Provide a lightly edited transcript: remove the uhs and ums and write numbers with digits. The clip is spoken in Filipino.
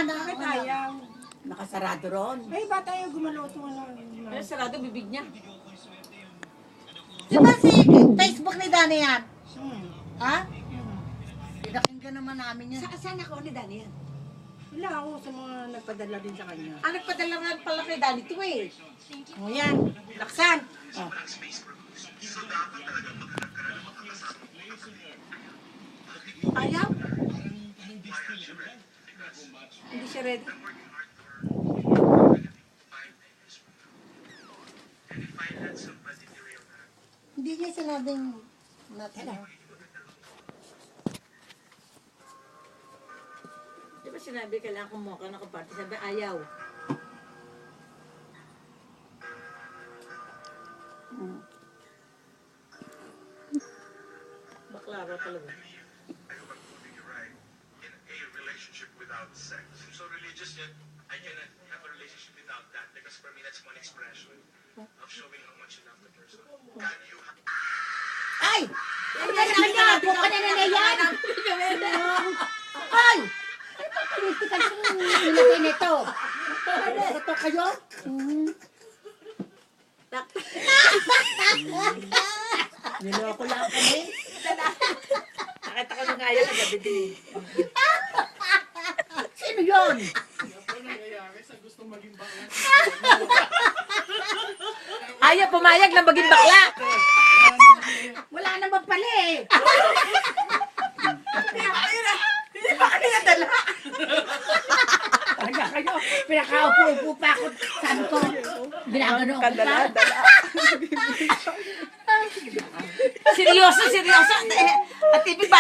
Bakit ayaw? Nakasarado ron. Ay, ba tayo gumalaw ito Ano, sarado bibig niya. Di ba si Facebook ni Dani yan? Ha? Pinakinggan naman namin yan. Saan ako ni Dani yan? Wala ako sa mga nagpadala din sa kanya. Ah, nagpadala nga pala kay Dani to eh. O yan, laksan. Oh. Ayaw? Hindi siya ready. Hindi niya sinabing natin. Di ba sinabi kailangan kumuha ka ng kaparte? Sabi ayaw. Bakla ba talaga? In a relationship without sex. So religious yet I cannot have a relationship without that because for me that's one expression of showing how much you love the person. Can you Ay! Ano na naman yan? Buka na na yan! Ay! Political yung nilagay nito. Ito kayo? Niloko lang kami. Nakita ko nung ayaw na gabi din. Sino yun? Ayaw pumayag na maging bakla. Wala naman pala eh. Hindi pa kami nadala. Talaga kayo. Pinakaupo-upo pa ako. Sabi ko, binagano ko pa. Seryoso. At ibig